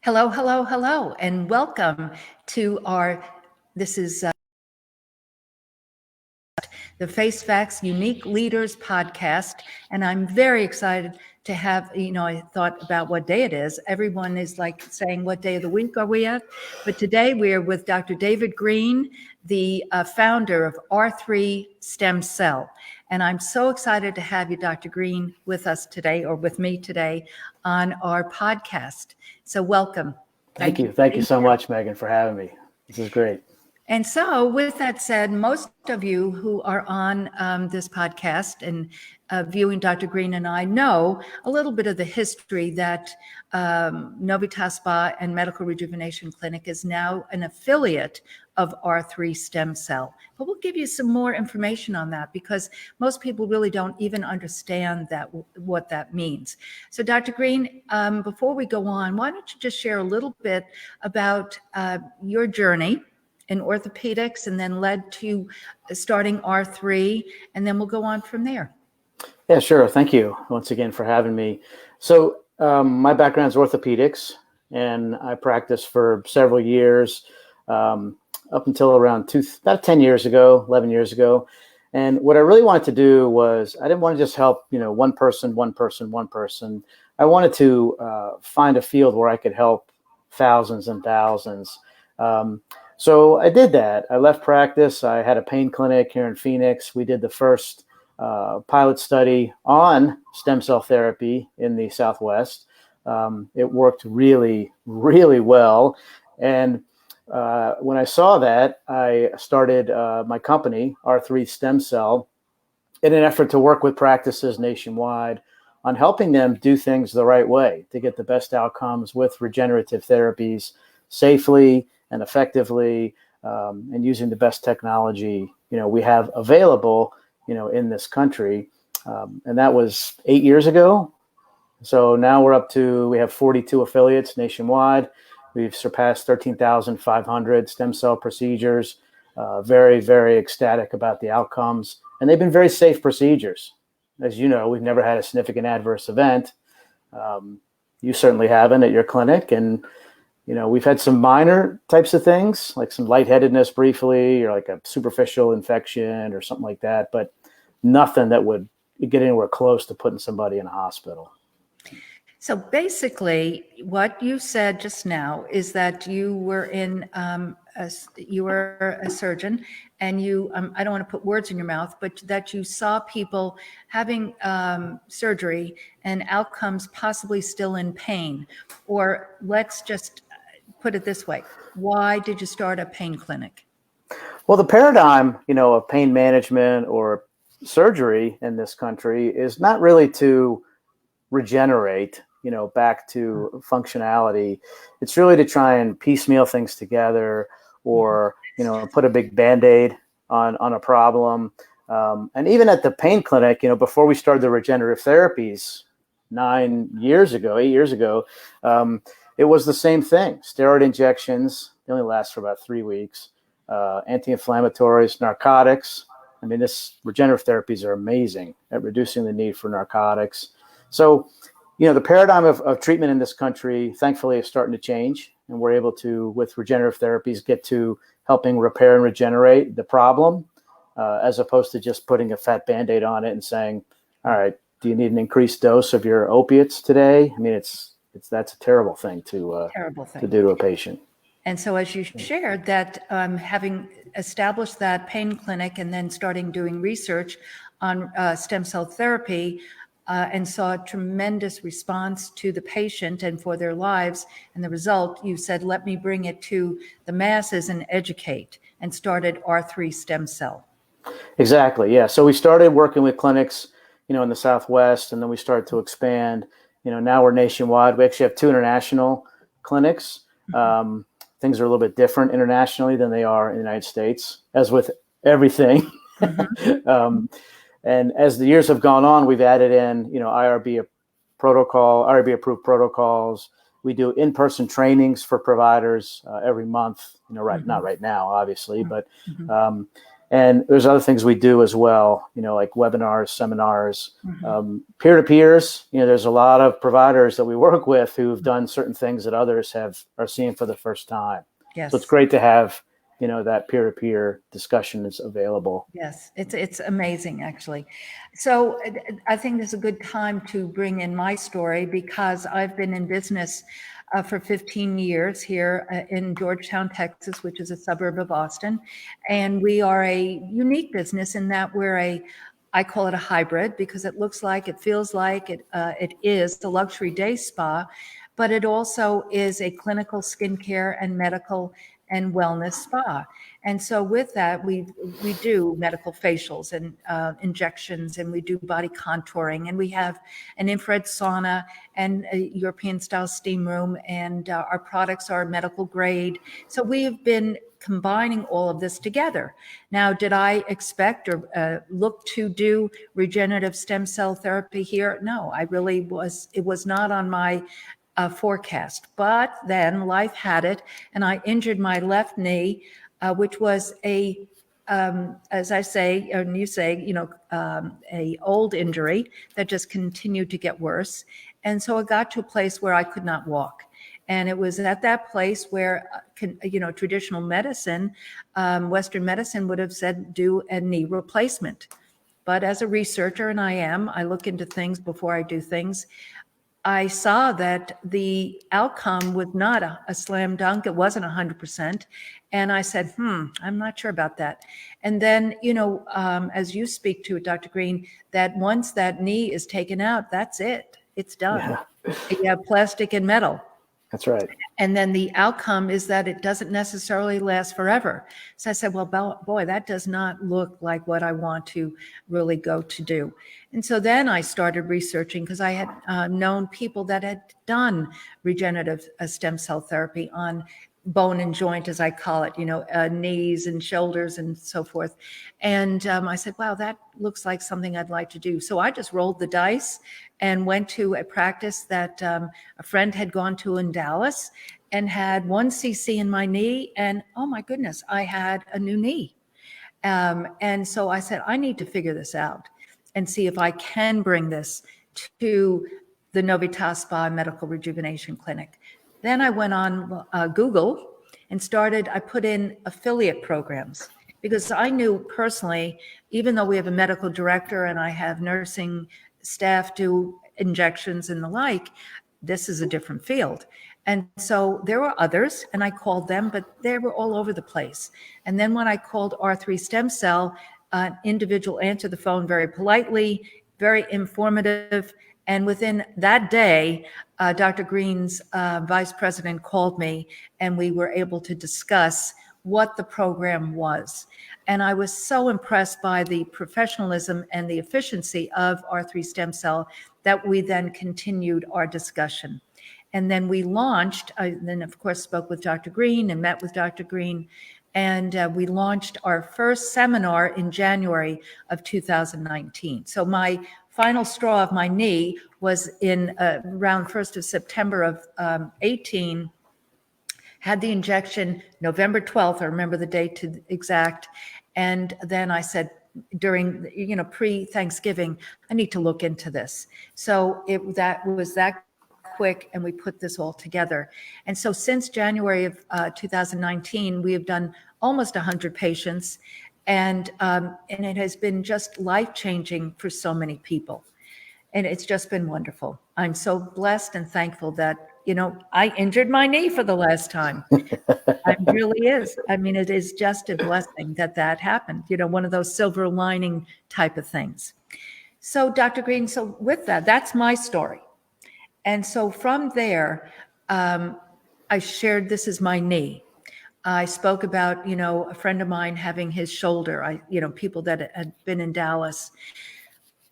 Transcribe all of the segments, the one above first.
Hello, hello, hello, and welcome to this is the Face Facts Unique Leaders podcast. And I'm very excited to have, I thought about what day it is. Everyone is like saying, what day of the week are we at? But today we are with Dr. David Greene, the founder of R3 Stem Cell. And I'm so excited to have you, Dr. Greene, with us today, or with me today on our podcast. So welcome. Thank you. Thank you so much, Megan, for having me. This is great. And so with that said, most of you who are on this podcast and viewing Dr. Greene and I know a little bit of the history that Novitas Spa and Medical Rejuvenation Clinic is now an affiliate of R3 Stem Cell. But we'll give you some more information on that because most people really don't even understand what that means. So Dr. Greene, before we go on, why don't you just share a little bit about your journey in orthopedics and then led to starting R3, and then we'll go on from there. Yeah, sure. Thank you once again for having me. So my background is orthopedics, and I practiced for several years, up until around about 10 years ago, 11 years ago. And what I really wanted to do was, I didn't want to just help, one person. I wanted to find a field where I could help thousands and thousands. So I did that. I left practice. I had a pain clinic here in Phoenix. We did the first pilot study on stem cell therapy in the Southwest. It worked really, really well. And when I saw that, I started my company, R3 Stem Cell, in an effort to work with practices nationwide on helping them do things the right way to get the best outcomes with regenerative therapies safely and effectively, and using the best technology, we have available, in this country. And that was 8 years ago. So now we have 42 affiliates nationwide. We've surpassed 13,500 stem cell procedures. Very, very ecstatic about the outcomes. And they've been very safe procedures. As you know, we've never had a significant adverse event. You certainly haven't at your clinic. And we've had some minor types of things, like some lightheadedness briefly, or like a superficial infection or something like that, but nothing that would get anywhere close to putting somebody in a hospital. So basically, what you said just now is that you were you were a surgeon, and you I don't want to put words in your mouth, but that you saw people having surgery and outcomes possibly still in pain. Or let's just put it this way: why did you start a pain clinic? Well, the paradigm, of pain management or surgery in this country is not really to regenerate, back to functionality. It's really to try and piecemeal things together, or, put a big Band-Aid on a problem. And even at the pain clinic, before we started the regenerative therapies 8 years ago, it was the same thing. Steroid injections, they only last for about 3 weeks. Anti-inflammatories, narcotics. I mean, regenerative therapies are amazing at reducing the need for narcotics. So, the paradigm of treatment in this country, thankfully, is starting to change. And we're able to, with regenerative therapies, get to helping repair and regenerate the problem, as opposed to just putting a fat Band-Aid on it and saying, all right, do you need an increased dose of your opiates today? I mean, that's a terrible thing to do to a patient. And so as you shared that, having established that pain clinic and then starting doing research on stem cell therapy, and saw a tremendous response to the patient and for their lives, and the result, you said, let me bring it to the masses and educate, and started R3 Stem Cell. Exactly, yeah. So we started working with clinics, in the Southwest, and then we started to expand. Now we're nationwide. We actually have 2 international clinics. Mm-hmm. Things are a little bit different internationally than they are in the United States, as with everything. Mm-hmm. And as the years have gone on, we've added in, IRB approved protocols. We do in-person trainings for providers every month. Not right now, obviously, but And there's other things we do as well, like webinars, seminars, Mm-hmm. peer-to-peers. There's a lot of providers that we work with who've done certain things that others are seeing for the first time. Yes. So it's great to have, that peer-to-peer discussion is available. Yes, it's amazing, actually. So I think this is a good time to bring in my story, because I've been in business for 15 years here in Georgetown, Texas, which is a suburb of Austin. And we are a unique business in that I call it a hybrid, because it looks like, it feels like it is the luxury day spa, but it also is a clinical skincare and medical and wellness spa. And so with that, we do medical facials and injections, and we do body contouring, and we have an infrared sauna and a European style steam room, and our products are medical grade. So we've been combining all of this together. Now, did I expect or look to do regenerative stem cell therapy here? No, it was not on my forecast. But then life had it, and I injured my left knee, which was as I say, and you say, a old injury that just continued to get worse. And so it got to a place where I could not walk. And it was at that place where, traditional medicine, Western medicine would have said, do a knee replacement. But as a researcher, and I look into things before I do things. I saw that the outcome was not a slam dunk. It wasn't 100%. And I said, I'm not sure about that. And then, as you speak to it, Dr. Greene, that once that knee is taken out, that's it. It's done. Yeah. You have plastic and metal. That's right. And then the outcome is that it doesn't necessarily last forever. So I said, well, boy, that does not look like what I want to really go to do. And so then I started researching, because I had known people that had done regenerative stem cell therapy on bone and joint, as I call it, knees and shoulders and so forth. And I said, wow, that looks like something I'd like to do. So I just rolled the dice and went to a practice that a friend had gone to in Dallas, and had 1 cc in my knee. And oh my goodness, I had a new knee. And so I said, I need to figure this out and see if I can bring this to the Novitas Spa Medical Rejuvenation Clinic. Then I went on Google and I put in affiliate programs, because I knew personally, even though we have a medical director and I have nursing staff do injections and the like, this is a different field. And so there were others, and I called them, but they were all over the place. And then when I called R3 Stem Cell, an individual answered the phone very politely, very informative. And within that day, Dr. Greene's vice president called me, and we were able to discuss what the program was. And I was so impressed by the professionalism and the efficiency of R3 Stem Cell that we then continued our discussion. And then we launched, I then of course spoke with Dr. Greene and met with Dr. Greene, and we launched our first seminar in January of 2019. So my final straw of my knee was in around 1st of September of 18, had the injection November 12th, I remember the date to exact. And then I said, during, pre-Thanksgiving, I need to look into this. So that was that quick, and we put this all together. And so since January of 2019, we have done almost 100 patients, and it has been just life-changing for so many people. And it's just been wonderful. I'm so blessed and thankful that, I injured my knee for the last time. It really is. I mean, it is just a blessing that happened, one of those silver lining type of things. So Dr. Greene, so with that's my story. And so from there, I shared, this is my knee. I spoke about, a friend of mine having his shoulder, people that had been in Dallas.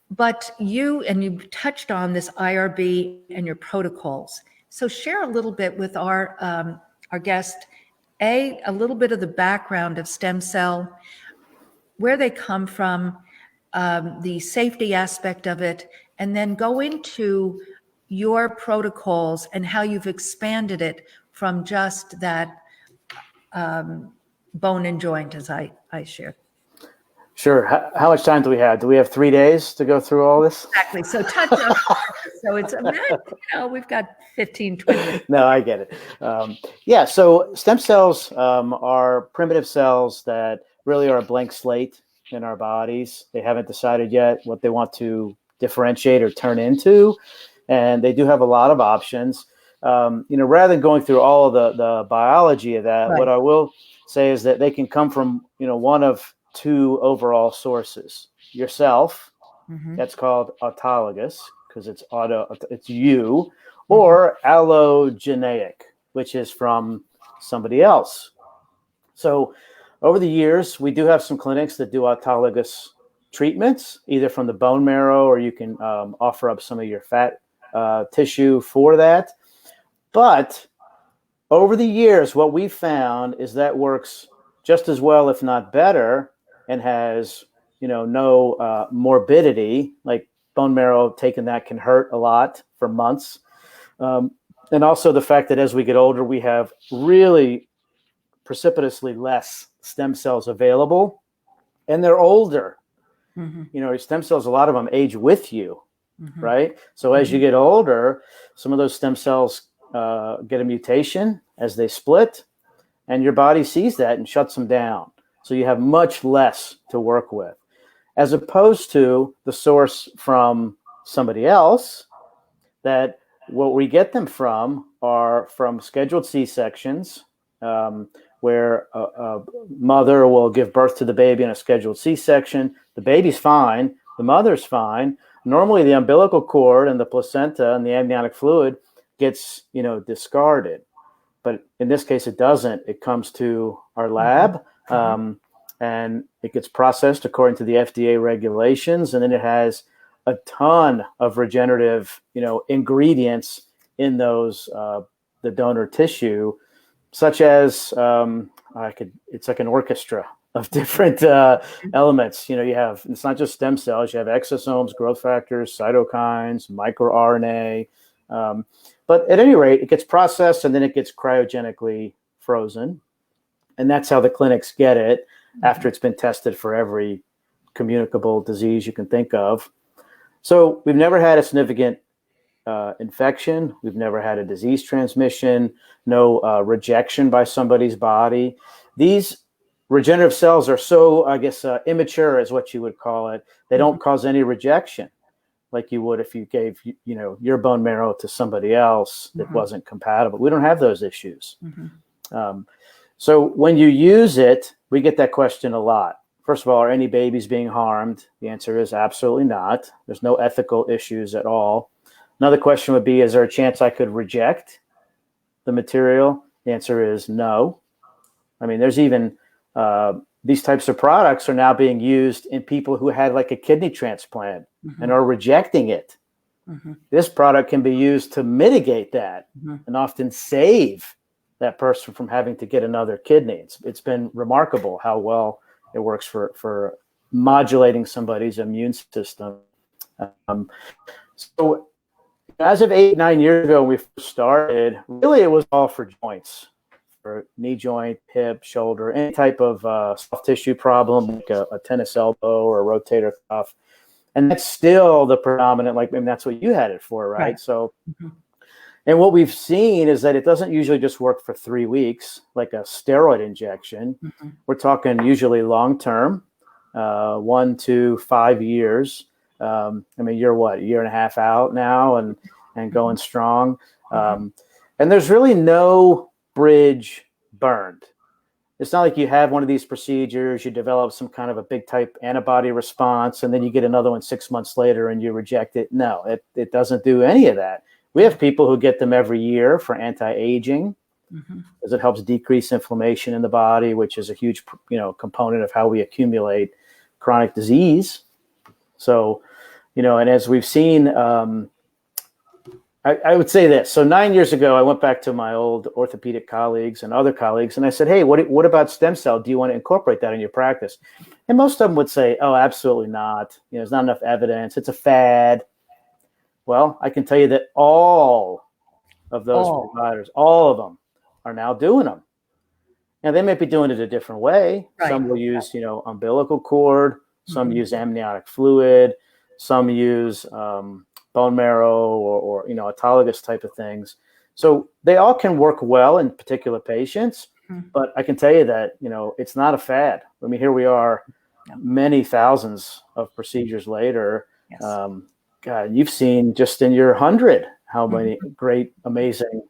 But you touched on this IRB and your protocols. So share a little bit with our guest, a little bit of the background of stem cell, where they come from, the safety aspect of it, and then go into your protocols and how you've expanded it from just that bone and joint, as I shared. Sure. How much time do we have? Do we have 3 days to go through all this? Exactly. So touch on it. So it's we've got 15, 20 minutes. No, I get it. Yeah. So stem cells are primitive cells that really are a blank slate in our bodies. They haven't decided yet what they want to differentiate or turn into, and they do have a lot of options. Rather than going through all of the biology of that, Right. what I will say is that they can come from one of two overall sources. Yourself, that's called autologous because it's you, or allogeneic, which is from somebody else. So over the years, we do have some clinics that do autologous treatments, either from the bone marrow, or you can offer up some of your fat tissue for that. But over the years, what we found is that works just as well, if not better, and has no morbidity. Like bone marrow, taking that can hurt a lot for months. And also the fact that as we get older, we have really precipitously less stem cells available, and they're older. Stem cells, a lot of them age with you, right? So as you get older, some of those stem cells get a mutation as they split, and your body sees that and shuts them down. So you have much less to work with, as opposed to the source from somebody else, that what we get them from are from scheduled C-sections, where a mother will give birth to the baby in a scheduled C-section. The baby's fine. The mother's fine. Normally, the umbilical cord and the placenta and the amniotic fluid gets, discarded. But in this case, it doesn't. It comes to our lab, and it gets processed according to the FDA regulations. And then it has a ton of regenerative, ingredients in those, the donor tissue, such as it's like an orchestra of different elements. You have, it's not just stem cells. You have exosomes, growth factors, cytokines, microRNA. But at any rate, it gets processed and then it gets cryogenically frozen. And that's how the clinics get it after it's been tested for every communicable disease you can think of. So we've never had a significant infection. We've never had a disease transmission, no rejection by somebody's body. These regenerative cells are so, I guess, immature is what you would call it. They don't cause any rejection like you would if you gave, your bone marrow to somebody else that wasn't compatible. We don't have those issues. So when you use it, we get that question a lot. First of all, are any babies being harmed? The answer is absolutely not. There's no ethical issues at all. Another question would be, is there a chance I could reject the material? The answer is no. I mean, there's even these types of products are now being used in people who had like a kidney transplant and are rejecting it. This product can be used to mitigate that and often save that person from having to get another kidney. It's been remarkable how well it works for modulating somebody's immune system. So as of 8-9 years ago, when we first started, really it was all for joints, for knee joint, hip, shoulder, any type of soft tissue problem, like a tennis elbow or a rotator cuff. And that's still the predominant, that's what you had it for, right? So, and what we've seen is that it doesn't usually just work for 3 weeks, like a steroid injection. We're talking usually long-term, 1 to 5 years. You're what, a year and a half out now and going strong. And there's really no bridge burned. It's not like you have one of these procedures, you develop some kind of a big type antibody response, and then you get another one 6 months later and you reject it. No, it doesn't do any of that. We have people who get them every year for anti-aging, because it helps decrease inflammation in the body, which is a huge, component of how we accumulate chronic disease. So, and as we've seen, I would say this. So 9 years ago, I went back to my old orthopedic colleagues and other colleagues, and I said, hey, what about stem cell? Do you want to incorporate that in your practice? And most of them would say, oh, absolutely not. There's not enough evidence. It's a fad. Well, I can tell you that all of those providers, all of them, are now doing them. Now, they may be doing it a different way. Some will use, umbilical cord. Some use amniotic fluid. Some use bone marrow or autologous type of things. So they all can work well in particular patients, but I can tell you that, it's not a fad. I mean, here we are many thousands of procedures later. Yes. God, you've seen just in your 100 how many great, amazing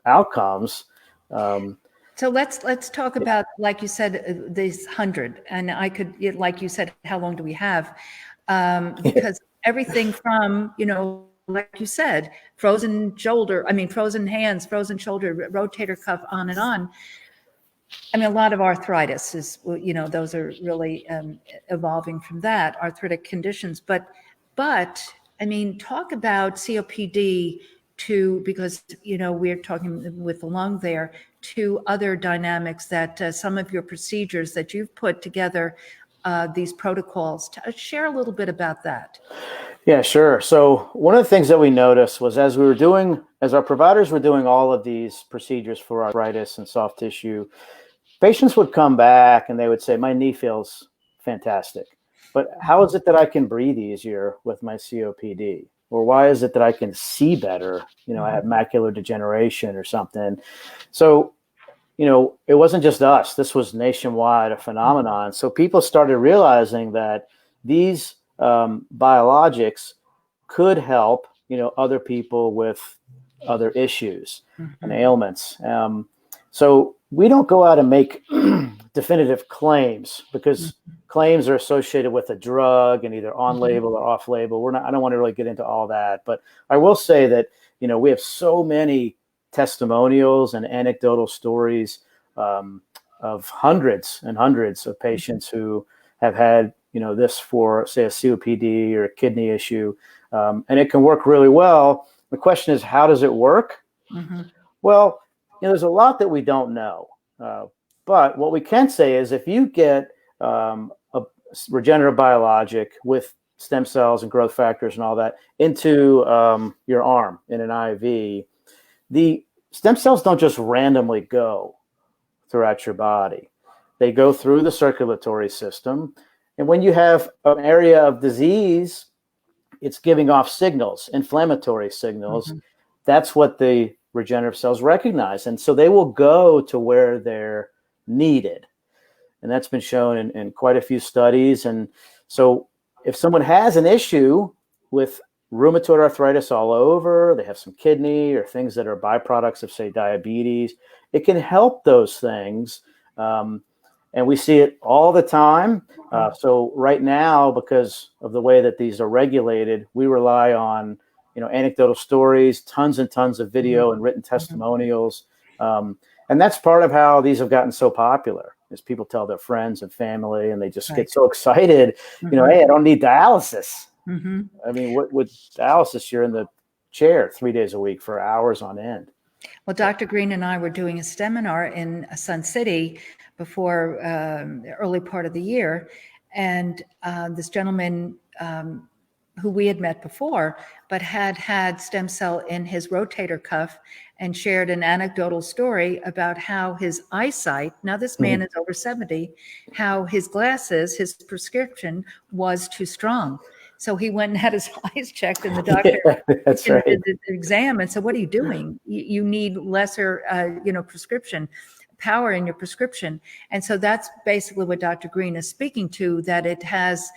outcomes. So let's talk about, like you said, these 100, and I could, like you said, how long do we have? Because everything from, like you said, frozen hands, frozen shoulder, rotator cuff, on and on. I mean, a lot of arthritis is, those are really evolving from that, arthritic conditions. But I mean, talk about COPD because, we're talking with the lung there, to other dynamics that some of your procedures that you've put together, these protocols, share a little bit about that. Yeah, sure. So one of the things that we noticed was as our providers were doing all of these procedures for arthritis and soft tissue, patients would come back and they would say, my knee feels fantastic, but how is it that I can breathe easier with my COPD? Or why is it that I can see better? I have macular degeneration or something. So, it wasn't just us. This was nationwide a phenomenon. So people started realizing that these biologics could help, other people with other issues and ailments. So we don't go out and make definitive claims because claims are associated with a drug and either on label or off label. I don't want to really get into all that, but I will say that, we have so many testimonials and anecdotal stories of hundreds and hundreds of patients who have had, this for, say, a COPD or a kidney issue, and it can work really well. The question is, how does it work? Well, there's a lot that we don't know. But what we can say is if you get a regenerative biologic with stem cells and growth factors and all that into your arm in an IV, the stem cells don't just randomly go throughout your body. They go through the circulatory system. And when you have an area of disease, it's giving off signals, inflammatory signals. That's what the regenerative cells recognize. And so they will go to where they're needed. And that's been shown in quite a few studies. And so if someone has an issue with rheumatoid arthritis all over, they have some kidney or things that are byproducts of, say, diabetes, it can help those things. And we see it all the time. So right now, because of the way that these are regulated, we rely on, anecdotal stories, tons and tons of video and written testimonials. And that's part of how these have gotten so popular, is people tell their friends and family, and they just get so excited, hey, I don't need dialysis. I mean, with dialysis, you're in the chair 3 days a week for hours on end. Well, Dr. Greene and I were doing a seminar in Sun City before the early part of the year, and this gentleman who we had met before, but had stem cell in his rotator cuff, and shared an anecdotal story about how his eyesight, now this man is over 70, how his glasses, his prescription was too strong. So he went and had his eyes checked, and the doctor did the exam and said, what are you doing? You need lesser, prescription power in your prescription. And so that's basically what Dr. Greene is speaking to, that it has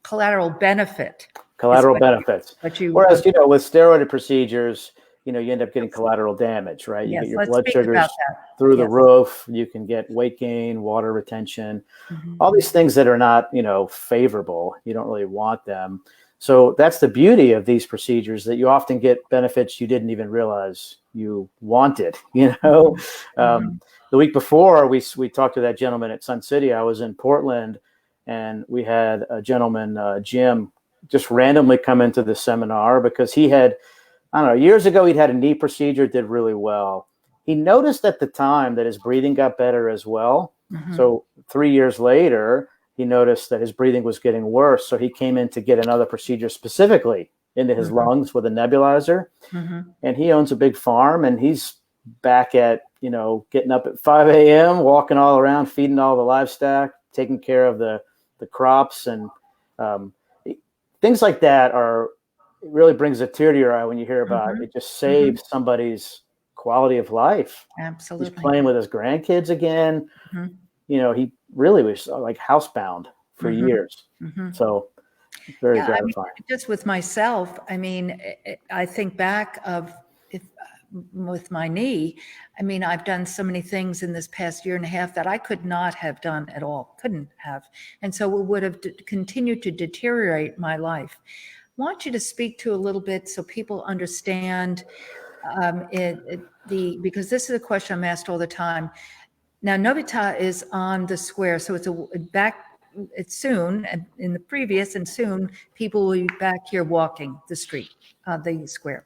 collateral benefits. Whereas, with steroid procedures, you end up getting Yes. collateral damage, right? You get your Let's blood speak sugars about that. through the roof. You can get weight gain, water retention, all these things that are not, favorable. You don't really want them. So that's the beauty of these procedures, that you often get benefits you didn't even realize you wanted, The week before we talked to that gentleman at Sun City, I was in Portland, and we had a gentleman, Jim, just randomly come into the seminar because he had, years ago, he'd had a knee procedure, did really well. He noticed at the time that his breathing got better as well. So 3 years later, he noticed that his breathing was getting worse. So he came in to get another procedure specifically into his lungs with a nebulizer. And he owns a big farm, and he's back at, getting up at 5 a.m., walking all around, feeding all the livestock, taking care of the the crops and things like that it really brings a tear to your eye when you hear about it. Just saves somebody's quality of life. Absolutely. He's playing with his grandkids again. He really was like housebound for years. So very gratifying. Just with myself, I think back of with my knee, I've done so many things in this past year and a half that I could not have done at all, couldn't have. And so it would have continued to deteriorate my life. I want you to speak to a little bit so people understand because this is a question I'm asked all the time. Now, Novita is on the square, so it's soon, and in the previous and soon, people will be back here walking the street, the square.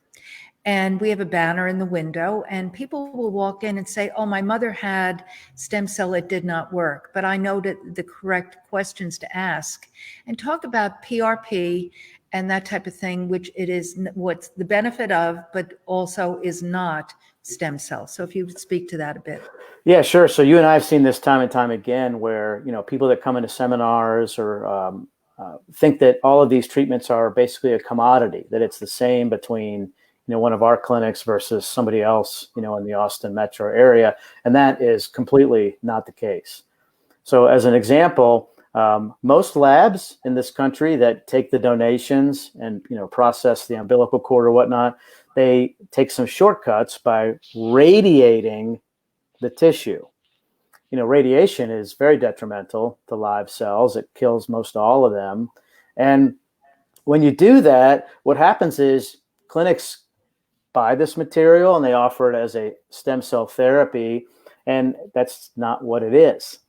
And we have a banner in the window, and people will walk in and say, oh, my mother had stem cell, it did not work. But I know the correct questions to ask and talk about PRP and that type of thing, which it is what's the benefit of, but also is not stem cells. So if you would speak to that a bit. Yeah, sure. So you and I have seen this time and time again where, people that come into seminars or think that all of these treatments are basically a commodity, that it's the same between, one of our clinics versus somebody else, in the Austin metro area. And that is completely not the case. So as an example, most labs in this country that take the donations and, process the umbilical cord or whatnot, they take some shortcuts by radiating the tissue. Radiation is very detrimental to live cells. It kills most all of them. And when you do that, what happens is clinics buy this material and they offer it as a stem cell therapy. And that's not what it is.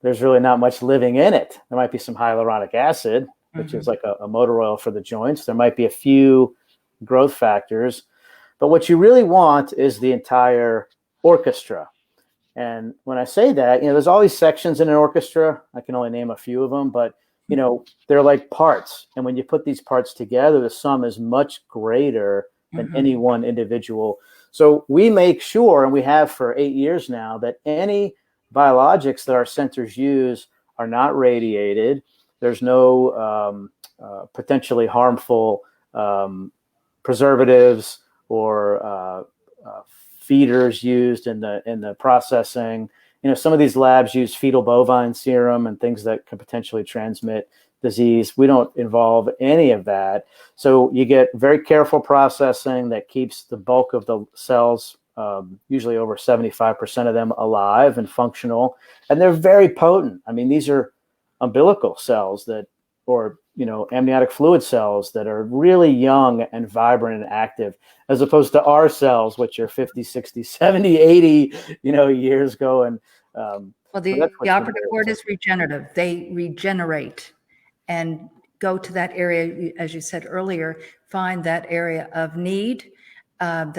There's really not much living in it. There might be some hyaluronic acid, which is like a motor oil for the joints. There might be a few growth factors. But what you really want is the entire orchestra. And when I say that, there's always sections in an orchestra. I can only name a few of them, but, they're like parts. And when you put these parts together, the sum is much greater than any one individual. So we make sure, and we have for 8 years now, that any biologics that our centers use are not radiated. There's no potentially harmful preservatives or feeders used in the processing. Some of these labs use fetal bovine serum and things that can potentially transmit disease. We don't involve any of that. So you get very careful processing that keeps the bulk of the cells, usually over 75% of them, alive and functional. And they're very potent. These are umbilical cells or amniotic fluid cells that are really young and vibrant and active, as opposed to our cells, which are 50, 60, 70, 80, years ago. And well, the operative word is regenerative. They regenerate and go to that area, as you said earlier, find that area of need and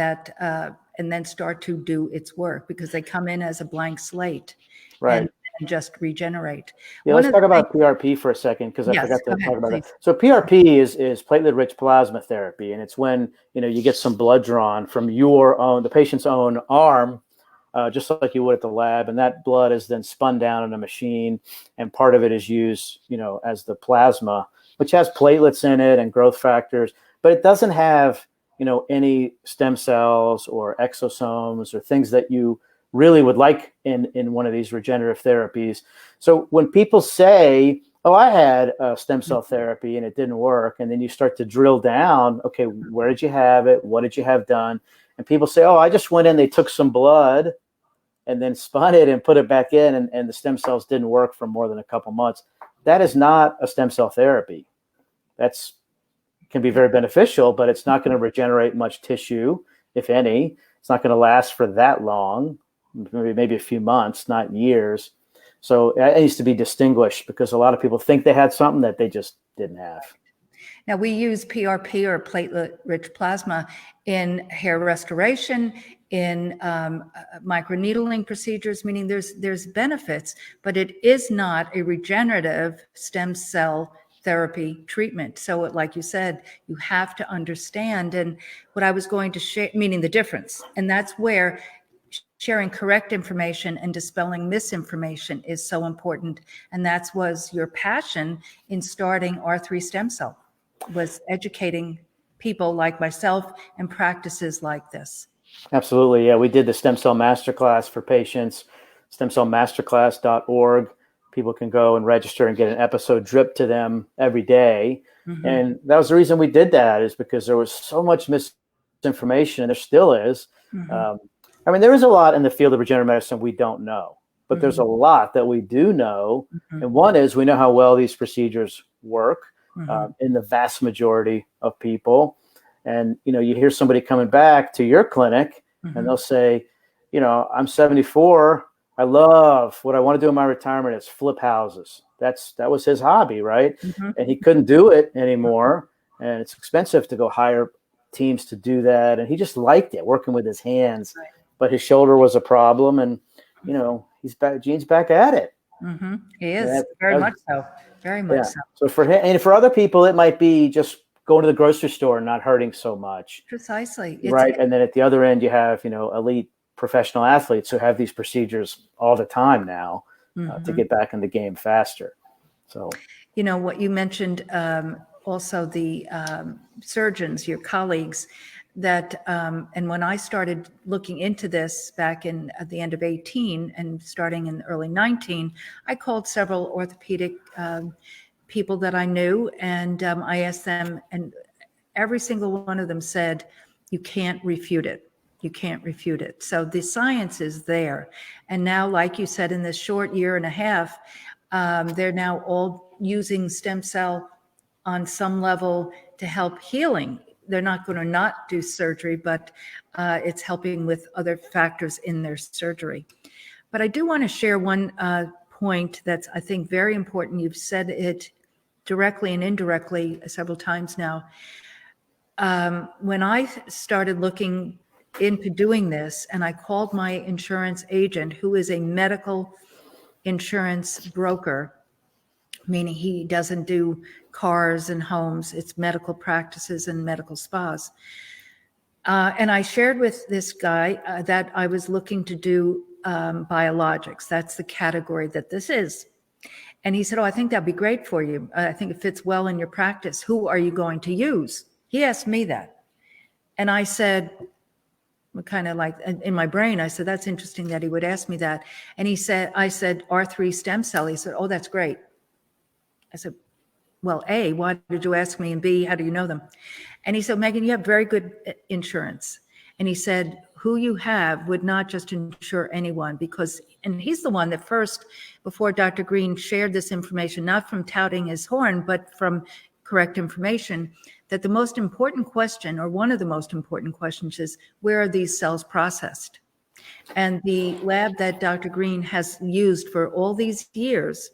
then start to do its work, because they come in as a blank slate. Right. And just regenerate. Yeah, let's talk about PRP for a second, because I forgot to talk about that. So PRP is platelet-rich plasma therapy, and it's when you get some blood drawn from the patient's own arm, just like you would at the lab, and that blood is then spun down in a machine, and part of it is used, as the plasma, which has platelets in it and growth factors, but it doesn't have, any stem cells or exosomes or things that you really would like in one of these regenerative therapies. So when people say, oh, I had a stem cell therapy and it didn't work, and then you start to drill down, okay, where did you have it? What did you have done? And people say, oh, I just went in, they took some blood and then spun it and put it back in, and the stem cells didn't work for more than a couple months. That is not a stem cell therapy. That's can be very beneficial, but it's not going to regenerate much tissue, if any. It's not going to last for that long, maybe a few months, not years. So it needs to be distinguished, because a lot of people think they had something that they just didn't have. Now, we use PRP, or platelet-rich plasma, in hair restoration, in microneedling procedures, meaning there's benefits, but it is not a regenerative stem cell therapy treatment. So like you said, you have to understand. And what I was going to share, meaning the difference, and that's where sharing correct information and dispelling misinformation is so important. And that was your passion in starting R3 Stem Cell, was educating people like myself and practices like this. Absolutely. Yeah, we did the stem cell masterclass for patients, stemcellmasterclass.org. People can go and register and get an episode dripped to them every day. Mm-hmm. And that was the reason we did that, is because there was so much misinformation, and there still is. Mm-hmm. I mean, there is a lot in the field of regenerative medicine we don't know, but there's a lot that we do know. Mm-hmm. And one is we know how well these procedures work Mm-hmm. in the vast majority of people. And, you know, you hear somebody coming back to your clinic and they'll say, you know, I'm 74. I love what I want to do in my retirement is flip houses. That was his hobby, right? Mm-hmm. And he couldn't do it anymore. And it's expensive to go hire teams to do that. And he just liked it, working with his hands. Right. But his shoulder was a problem. And, you know, Gene's back at it. Mm-hmm. He is, very much so. Very much so. So for him, and for other people, it might be just going to the grocery store and not hurting so much. Precisely. Right. And then at the other end, you have, you know, elite professional athletes who have these procedures all the time now to get back in the game faster. So, you know, what you mentioned, also the surgeons, your colleagues, that, and when I started looking into this back at the end of 18 and starting in early 19, I called several orthopedic people that I knew, and I asked them, and every single one of them said, you can't refute it. You can't refute it. So the science is there. And now, like you said, in this short year and a half, they're now all using stem cell on some level to help healing. They're not going to not do surgery, but it's helping with other factors in their surgery. But I do want to share one point that's, I think, very important. You've said it directly and indirectly several times now. When I started looking into doing this, and I called my insurance agent, who is a medical insurance broker, meaning he doesn't do cars and homes, it's medical practices and medical spas. And I shared with this guy that I was looking to do biologics. That's the category that this is. And he said, oh, I think that'd be great for you. I think it fits well in your practice. Who are you going to use? He asked me that. And I said, kind of like in my brain, I said, that's interesting that he would ask me that. And I said, R3 stem cell. He said, oh, that's great. I said, well, A, why did you ask me? And B, how do you know them? And he said, Megan, you have very good insurance. And he said, who you have would not just insure anyone, because, and he's the one that first, before Dr. Greene shared this information, not from touting his horn, but from correct information, that the most important question, or one of the most important questions, is where are these cells processed? And the lab that Dr. Greene has used for all these years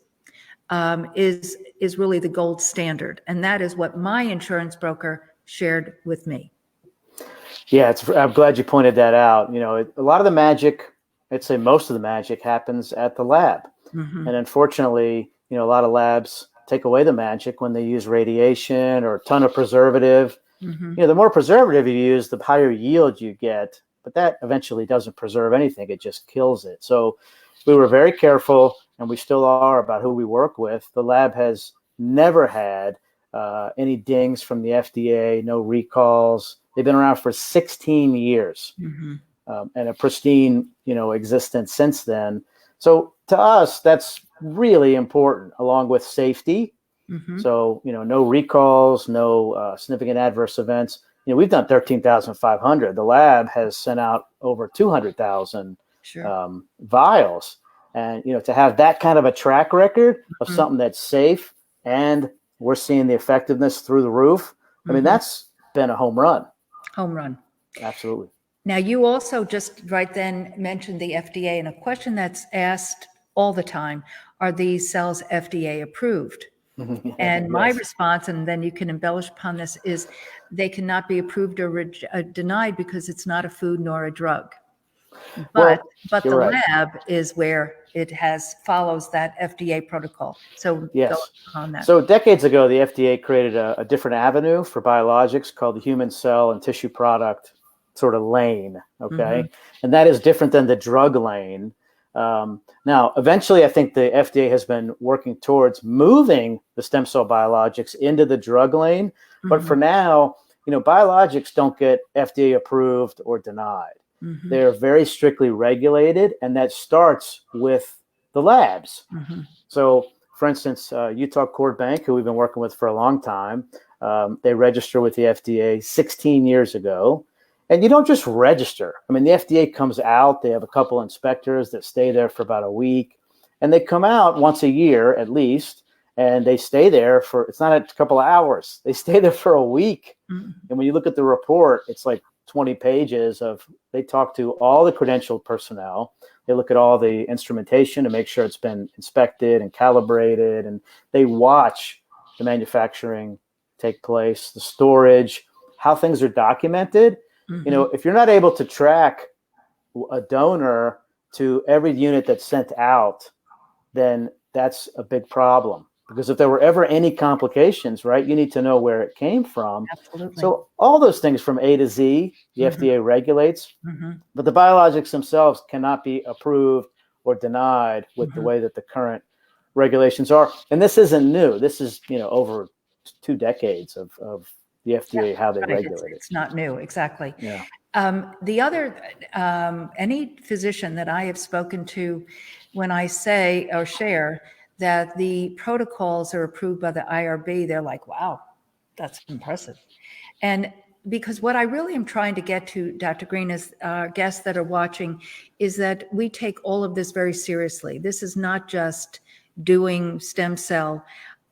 is really the gold standard. And that is what my insurance broker shared with me. Yeah, I'm glad you pointed that out. You know, a lot of the magic, I'd say most of the magic, happens at the lab. And unfortunately, you know, a lot of labs take away the magic when they use radiation or a ton of preservative. You know, the more preservative you use, the higher yield you get, but that eventually doesn't preserve anything. It just kills it. So we were very careful, and we still are, about who we work with. The lab has never had any dings from the FDA, no recalls. They've been around for 16 years and a pristine, you know, existence since then. So to us, that's really important, along with safety. So, you know, no recalls, no significant adverse events. You know, we've done 13,500. The lab has sent out over 200,000 vials. And, you know, to have that kind of a track record of something that's safe and we're seeing the effectiveness through the roof, I mean, that's been a home run. Home run. Absolutely. Now, you also just right then mentioned the FDA, and a question that's asked all the time, are these cells FDA approved? And my response, and then you can embellish upon this, is they cannot be approved or denied because it's not a food nor a drug. But the lab is where it follows that FDA protocol. So go on that. So decades ago, the FDA created a different avenue for biologics called the Human Cell and Tissue Product sort of lane, okay? And that is different than the drug lane. Now, eventually, I think the FDA has been working towards moving the stem cell biologics into the drug lane. But for now, biologics don't get FDA approved or denied. They're very strictly regulated, and that starts with the labs. So, for instance, Utah Cord Bank, who we've been working with for a long time, they registered with the FDA 16 years ago. And you don't just register. I mean, the FDA comes out, they have a couple inspectors that stay there for about a week, and they come out once a year at least, and they stay there for, it's not a couple of hours, they stay there for a week. And when you look at the report, it's like 20 pages of, they talk to all the credentialed personnel, they look at all the instrumentation to make sure it's been inspected and calibrated, and they watch the manufacturing take place, the storage, how things are documented. If you're not able to track a donor to every unit that's sent out, then that's a big problem. Because if there were ever any complications, right, you need to know where it came from. Absolutely. So all those things from A to Z, the FDA regulates, but the biologics themselves cannot be approved or denied with the way that the current regulations are. And this isn't new. This is, over 2 decades of the FDA, how they regulate it. It's not new, exactly. Yeah. The other, any physician that I have spoken to, when I say or share that the protocols are approved by the IRB, they're like, wow, that's impressive. And because what I really am trying to get to, Dr. Greene, is guests that are watching, is that we take all of this very seriously. This is not just doing stem cell.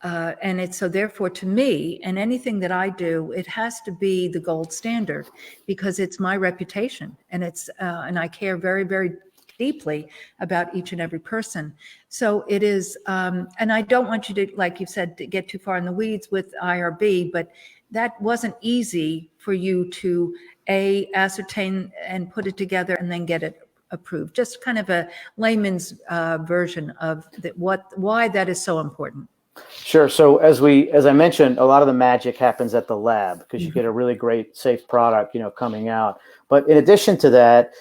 And it's so therefore to me, and anything that I do, it has to be the gold standard because it's my reputation, and it's and I care very, very deeply about each and every person. So it is, and I don't want you to, like you said, to get too far in the weeds with IRB, but that wasn't easy for you to ascertain and put it together and then get it approved. Just kind of a layman's version of why that is so important. Sure. So as I mentioned, a lot of the magic happens at the lab because you get a really great, safe product, coming out. But in addition to that,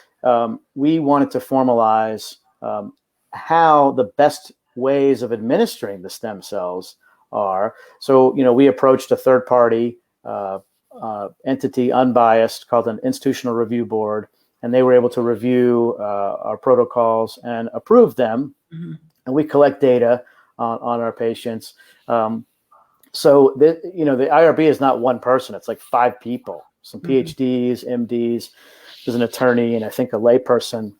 we wanted to formalize how the best ways of administering the stem cells are. So, we approached a third-party entity, unbiased, called an institutional review board, and they were able to review our protocols and approve them. And we collect data on our patients. So the IRB is not one person. It's like 5 people, some PhDs, MDs, there's an attorney, and I think a layperson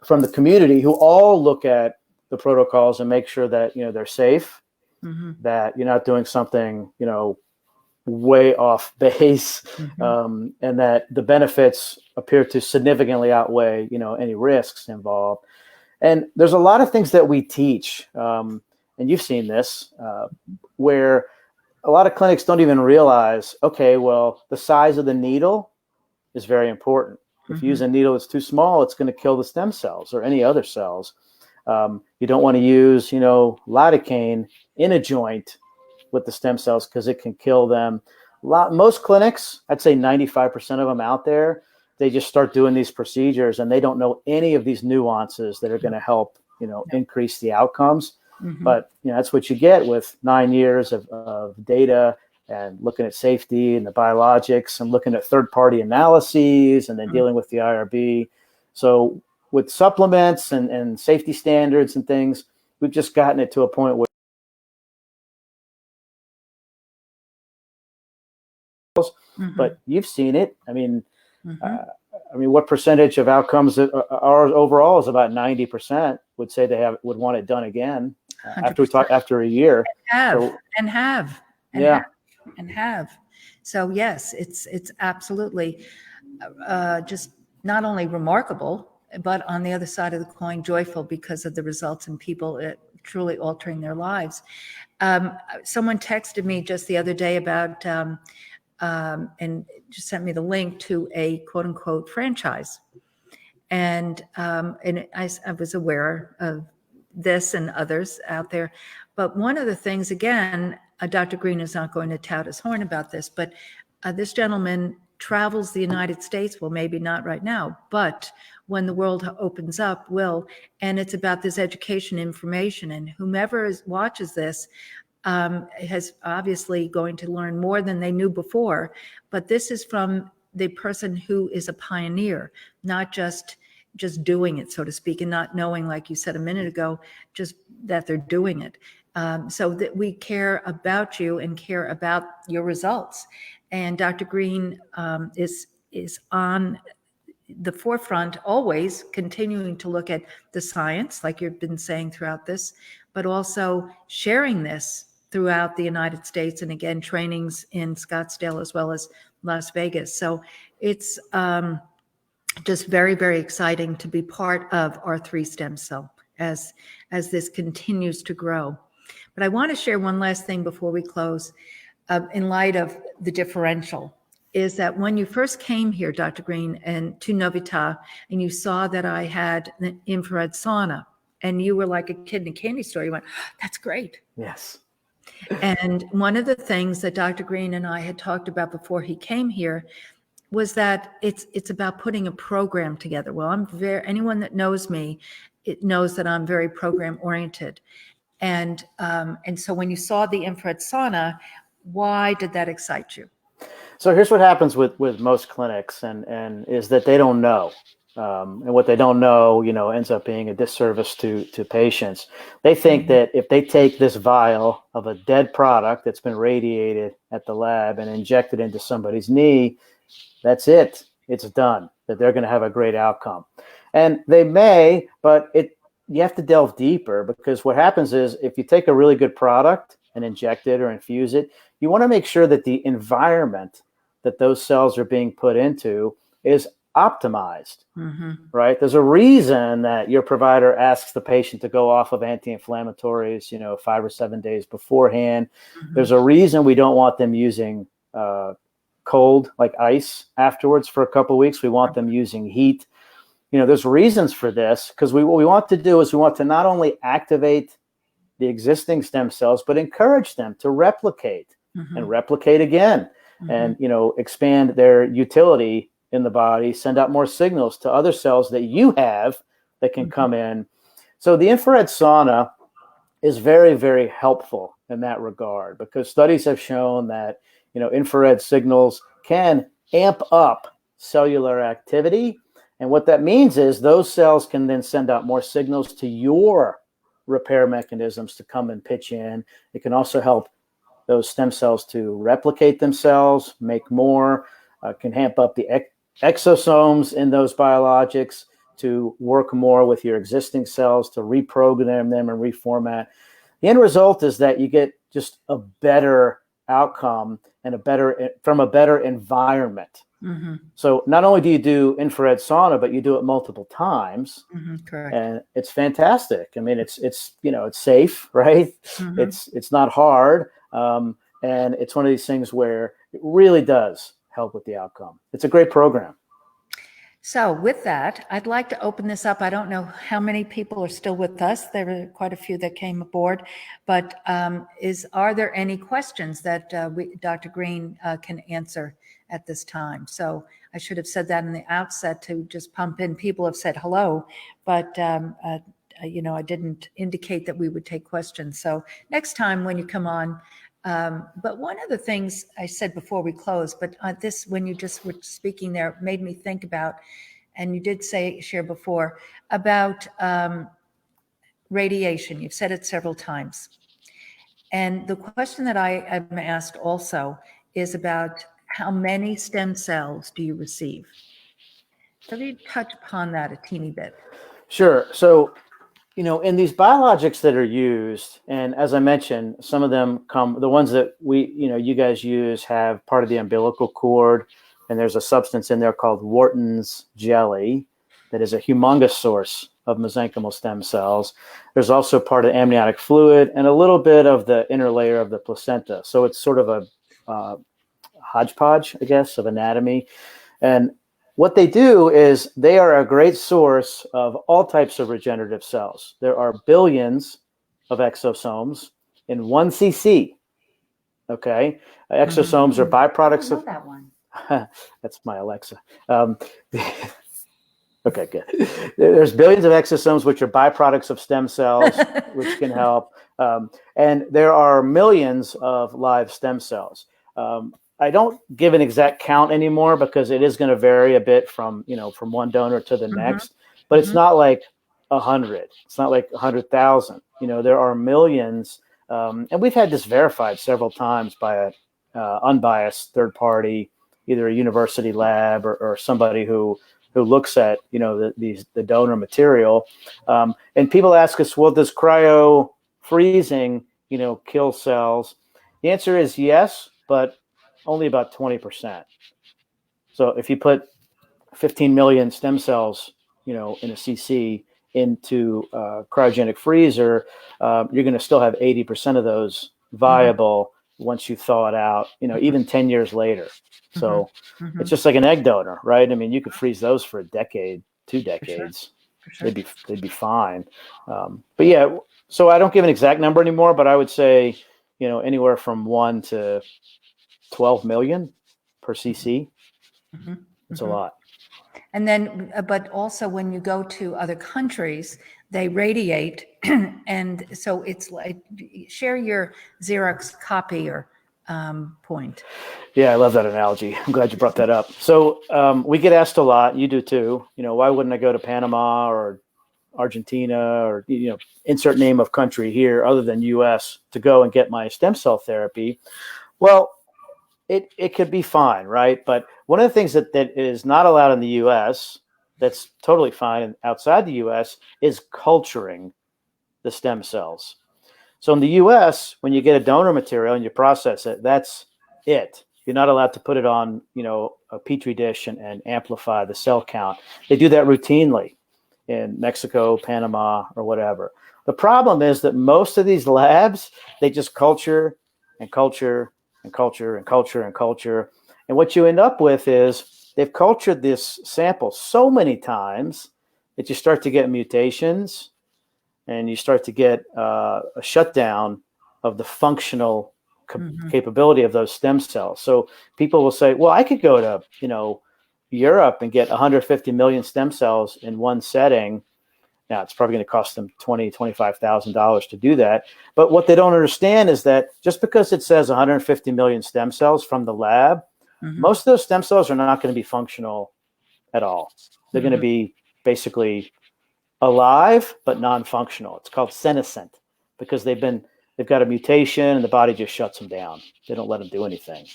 from the community who all look at the protocols and make sure that, they're safe, that you're not doing something, way off base, and that the benefits appear to significantly outweigh, any risks involved. And there's a lot of things that we teach, and you've seen this, where a lot of clinics don't even realize, okay, well, the size of the needle is very important. If you use a needle that's too small, it's going to kill the stem cells or any other cells. You don't want to use, lidocaine in a joint with the stem cells because it can kill them. Most clinics, I'd say 95% of them out there, they just start doing these procedures and they don't know any of these nuances that are going to help, increase the outcomes. But, that's what you get with 9 years of data and looking at safety and the biologics and looking at third-party analyses and then dealing with the IRB. So with supplements and safety standards and things, we've just gotten it to a point where but you've seen it. I mean, what percentage of outcomes are overall is about 90% would say they would want it done again after a year. And have. So yes, it's absolutely just not only remarkable, but on the other side of the coin, joyful because of the results and people truly altering their lives. Someone texted me just the other day about and just sent me the link to a quote unquote franchise. And I was aware of this and others out there. But one of the things, again, Dr. Greene is not going to tout his horn about this, but this gentleman travels the United States, well, maybe not right now, but when the world opens up, will. And it's about this education information, and whomever watches this has obviously going to learn more than they knew before. But this is from the person who is a pioneer, not just doing it, so to speak, and not knowing, like you said a minute ago, just that they're doing it. So that we care about you and care about your results. And Dr. Greene is on the forefront, always continuing to look at the science, like you've been saying throughout this, but also sharing this throughout the United States, and again, trainings in Scottsdale as well as Las Vegas. So it's just very, very exciting to be part of R3 Stem Cell as this continues to grow. But I want to share one last thing before we close, in light of the differential, is that when you first came here, Dr. Greene, and to Novita, and you saw that I had an infrared sauna, and you were like a kid in a candy store, you went, "That's great." Yes. And one of the things that Dr. Greene and I had talked about before he came here was that it's about putting a program together. Well, anyone that knows me, it knows that I'm very program oriented. And so when you saw the infrared sauna, why did that excite you? So here's what happens with most clinics, and is that they don't know. And what they don't know, ends up being a disservice to patients. They think that if they take this vial of a dead product that's been radiated at the lab and inject it into somebody's knee, that's it. It's done. That they're going to have a great outcome. And they may, but you have to delve deeper, because what happens is if you take a really good product and inject it or infuse it, you want to make sure that the environment that those cells are being put into is optimized, right? There's a reason that your provider asks the patient to go off of anti-inflammatories, 5 or 7 days beforehand. There's a reason we don't want them using cold, like ice, afterwards for a couple of weeks. We want them using heat. There's reasons for this, because what we want to do is we want to not only activate the existing stem cells, but encourage them to replicate and replicate again, and expand their utility in the body, send out more signals to other cells that you have that can come in. So the infrared sauna is very, very helpful in that regard, because studies have shown that infrared signals can amp up cellular activity. And what that means is those cells can then send out more signals to your repair mechanisms to come and pitch in. It can also help those stem cells to replicate themselves, make more, can amp up the exosomes in those biologics to work more with your existing cells, to reprogram them and reformat. The end result is that you get just a better outcome and from a better environment. So not only do you do infrared sauna, but you do it multiple times. Correct. And it's fantastic. I mean, it's safe, right? It's not hard. And it's one of these things where it really does help with the outcome. It's a great program. So with that, I'd like to open this up. I don't know how many people are still with us. There were quite a few that came aboard, but are there any questions that Dr. Greene can answer at this time? So I should have said that in the outset to just pump in. People have said hello, but I didn't indicate that we would take questions. So next time when you come on. But one of the things I said before we close, but this, when you just were speaking there, made me think about, and you did share before, about radiation. You've said it several times. And the question that I am asked also is about how many stem cells do you receive? So if you touch upon that a teeny bit. Sure. So, in these biologics that are used, and as I mentioned, some of them the ones that you guys use have part of the umbilical cord, and there's a substance in there called Wharton's jelly that is a humongous source of mesenchymal stem cells. There's also part of amniotic fluid and a little bit of the inner layer of the placenta. So it's sort of a hodgepodge, I guess, of anatomy. And what they do is they are a great source of all types of regenerative cells. There are billions of exosomes in 1 cc. Okay, exosomes are byproducts of that one. That's my Alexa. Okay, good. There's billions of exosomes, which are byproducts of stem cells, which can help. And there are millions of live stem cells. I don't give an exact count anymore because it is going to vary a bit from one donor to the next, but it's not like 100. It's not like 100,000. There are millions. And we've had this verified several times by a unbiased third party, either a university lab or somebody who looks at the donor material. And people ask us, well, does cryo freezing kill cells? The answer is yes, but only about 20%. So if you put 15 million stem cells in a CC into a cryogenic freezer, you're going to still have 80% of those viable once you thaw it out, even 10 years later. So it's just like an egg donor, right? I mean, you could freeze those for a decade, 2 decades. For sure. They'd be fine. But yeah, so I don't give an exact number anymore, but I would say, anywhere from 1 to 12 million per CC. It's a lot. And then, but also when you go to other countries, they radiate. And so it's like, share your Xerox copier point. Yeah, I love that analogy. I'm glad you brought that up. So we get asked a lot, you do too, why wouldn't I go to Panama or Argentina or, insert name of country here other than US to go and get my stem cell therapy? Well, it could be fine, right? But one of the things that is not allowed in the US that's totally fine and outside the US is culturing the stem cells. So in the US, when you get a donor material and you process it, that's it. You're not allowed to put it on, a petri dish and amplify the cell count. They do that routinely in Mexico, Panama, or whatever. The problem is that most of these labs, they just culture and culture and culture and culture and culture. And what you end up with is they've cultured this sample so many times that you start to get mutations and you start to get a shutdown of the functional capability of those stem cells. So people will say, well, I could go to, Europe and get 150 million stem cells in one setting. Now, it's probably going to cost them $20,000, $25,000 to do that. But what they don't understand is that just because it says 150 million stem cells from the lab, most of those stem cells are not going to be functional at all. They're going to be basically alive, but non-functional. It's called senescent because they've got a mutation and the body just shuts them down. They don't let them do anything.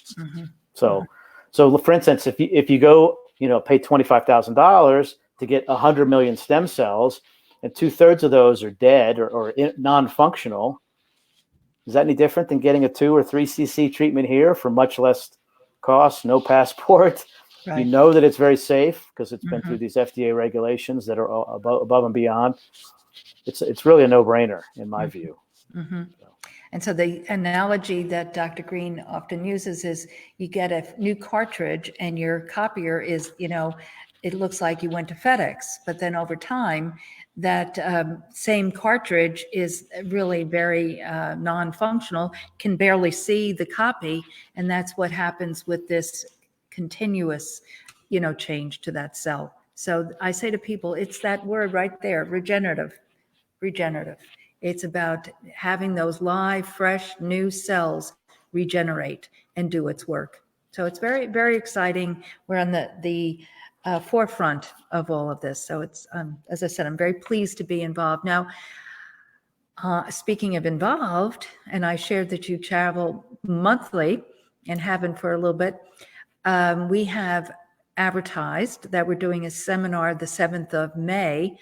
So for instance, if you go, pay $25,000 to get 100 million stem cells, and 2/3 of those are dead or non-functional, is that any different than getting a 2 or 3 cc treatment here for much less cost, no passport? Right. You know that it's very safe because it's been through these FDA regulations that are above and beyond. It's really a no-brainer in my view. And so the analogy that Dr. Greene often uses is you get a new cartridge and your copier is, it looks like you went to FedEx, but then over time, that same cartridge is really very non-functional, can barely see the copy. And that's what happens with this continuous, change to that cell. So I say to people, it's that word right there, regenerative. It's about having those live, fresh, new cells regenerate and do its work. So it's very, very exciting. We're on the forefront of all of this. So it's, as I said, I'm very pleased to be involved. Now, speaking of involved, and I shared that you travel monthly and haven't for a little bit, we have advertised that we're doing a seminar the 7th of May,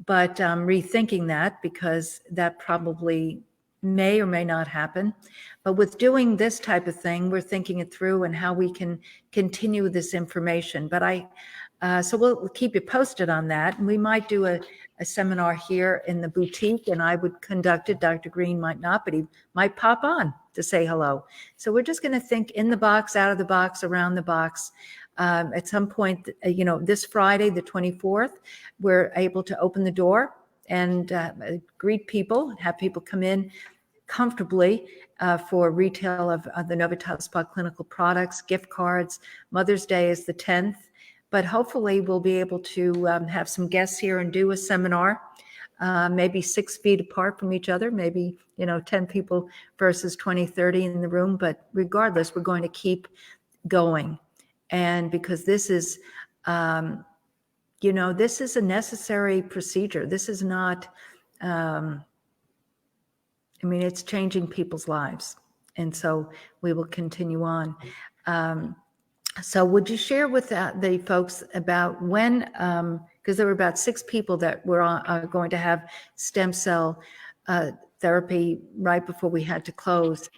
but I'm rethinking that because that probably may or may not happen. But with doing this type of thing, we're thinking it through and how we can continue this information. But so we'll keep you posted on that. And we might do a seminar here in the boutique, and I would conduct it. Dr. Greene might not, but he might pop on to say hello. So we're just going to think in the box, out of the box, around the box. At some point, this Friday, the 24th, we're able to open the door and greet people, have people come in, comfortably for retail of the Novitas Spa clinical products, gift cards. Mother's Day is the 10th, but hopefully we'll be able to have some guests here and do a seminar, maybe 6 feet apart from each other, maybe, 10 people versus 20, 30 in the room. But regardless, we're going to keep going. And because this is, this is a necessary procedure. This is not, it's changing people's lives. And so we will continue on. So would you share with the folks about when, because there were about 6 people that were going to have stem cell therapy right before we had to close.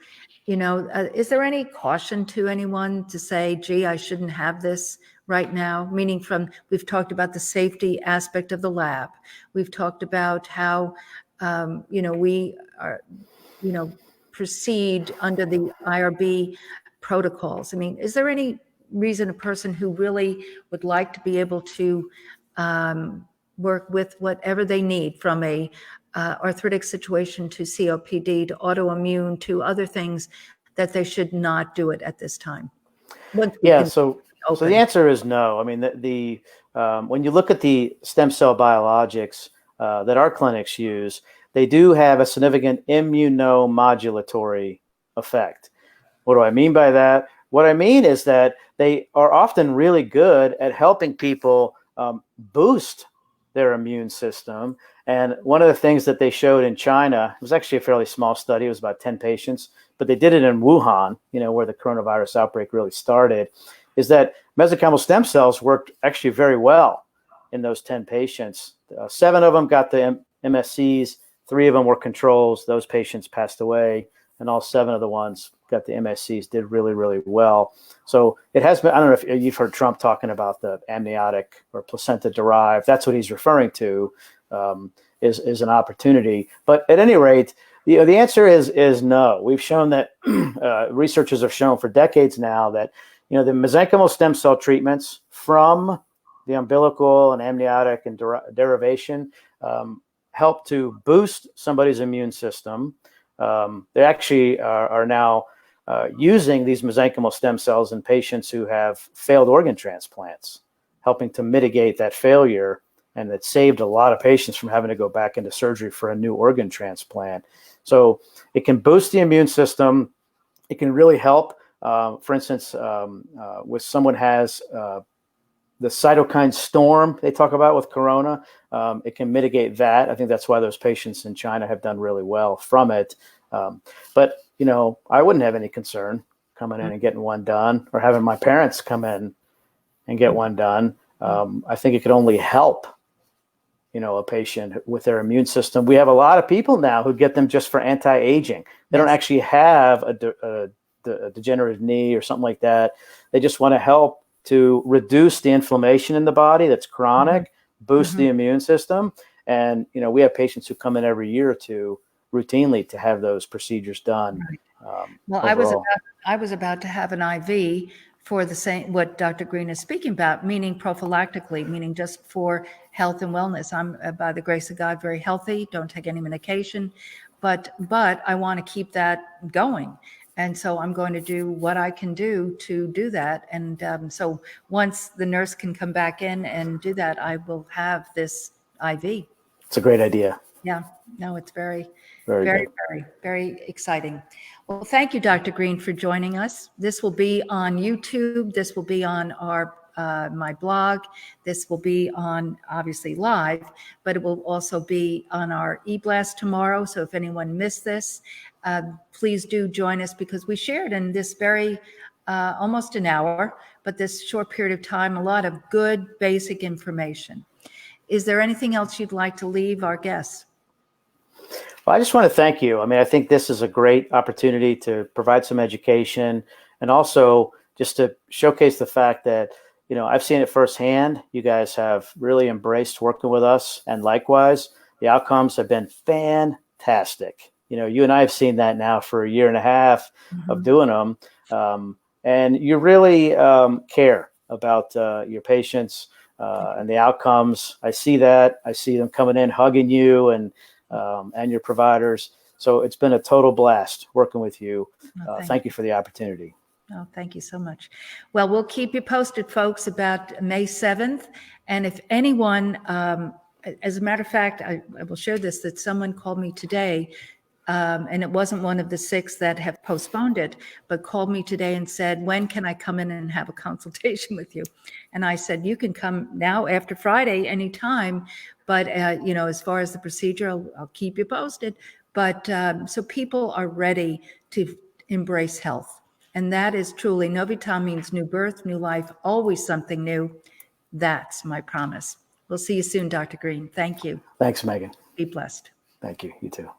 Is there any caution to anyone to say, gee, I shouldn't have this right now? Meaning we've talked about the safety aspect of the lab. We've talked about how, we are, proceed under the IRB protocols. Is there any reason a person who really would like to be able to work with whatever they need, from a arthritic situation to COPD to autoimmune to other things, that they should not do it at this time? So the answer is no. When you look at the stem cell biologics that our clinics use, they do have a significant immunomodulatory effect. What do I mean by that? What I mean is that they are often really good at helping people boost their immune system. And one of the things that they showed in China, it was actually a fairly small study, it was about 10 patients, but they did it in Wuhan, where the coronavirus outbreak really started, is that mesenchymal stem cells worked actually very well in those 10 patients. 7 of them got the MSCs, 3 of them were controls. Those patients passed away, and all 7 of the ones got the MSCs did really, really well. So it has been, I don't know if you've heard Trump talking about the amniotic or placenta derived. That's what he's referring to, is an opportunity. But at any rate, the answer is no. We've shown that, researchers have shown for decades now that, the mesenchymal stem cell treatments from the umbilical and amniotic and derivation help to boost somebody's immune system. They actually are now using these mesenchymal stem cells in patients who have failed organ transplants, helping to mitigate that failure. And it saved a lot of patients from having to go back into surgery for a new organ transplant. So it can boost the immune system. It can really help. For instance, with someone has the cytokine storm they talk about with corona, it can mitigate that. I think that's why those patients in China have done really well from it. But, I wouldn't have any concern coming in and getting one done, or having my parents come in and get one done. I think it could only help, a patient with their immune system. We have a lot of people now who get them just for anti-aging. They don't actually have a degenerative knee or something like that. They just want to help to reduce the inflammation in the body that's chronic, boost the immune system. And, we have patients who come in every year or two routinely to have those procedures done. Well, I was about to have an IV for the same, what Dr. Greene is speaking about, meaning prophylactically, meaning just for health and wellness. I'm, by the grace of God, very healthy, don't take any medication, but I want to keep that going. And so I'm going to do what I can do to do that. And so once the nurse can come back in and do that, I will have this IV. It's a great idea. Yeah, no, it's very, very, very, very exciting. Well, thank you, Dr. Greene, for joining us. This will be on YouTube. This will be on my blog. This will be on, obviously, live, but it will also be on our eBlast tomorrow. So if anyone missed this, please do join us, because we shared in this very almost an hour, but this short period of time, a lot of good basic information. Is there anything else you'd like to leave our guests? Well, I just want to thank you. I think this is a great opportunity to provide some education, and also just to showcase the fact that, I've seen it firsthand. You guys have really embraced working with us, and likewise, the outcomes have been fantastic. You and I have seen that now for 1.5 years of doing them. And you really care about your patients and the outcomes. I see that. I see them coming in, hugging you and your providers. So it's been a total blast working with you. Oh, Thank you for the opportunity. Oh, thank you so much. Well, we'll keep you posted, folks, about May 7th. And if anyone, as a matter of fact, I will share this, that someone called me today, and it wasn't one of the 6 that have postponed it, but called me today and said, when can I come in and have a consultation with you? And I said, you can come now after Friday, anytime. But, as far as the procedure, I'll keep you posted. But so people are ready to embrace health. And that is truly, Novitam means new birth, new life, always something new. That's my promise. We'll see you soon, Dr. Greene. Thank you. Thanks, Megan. Be blessed. Thank you. You too.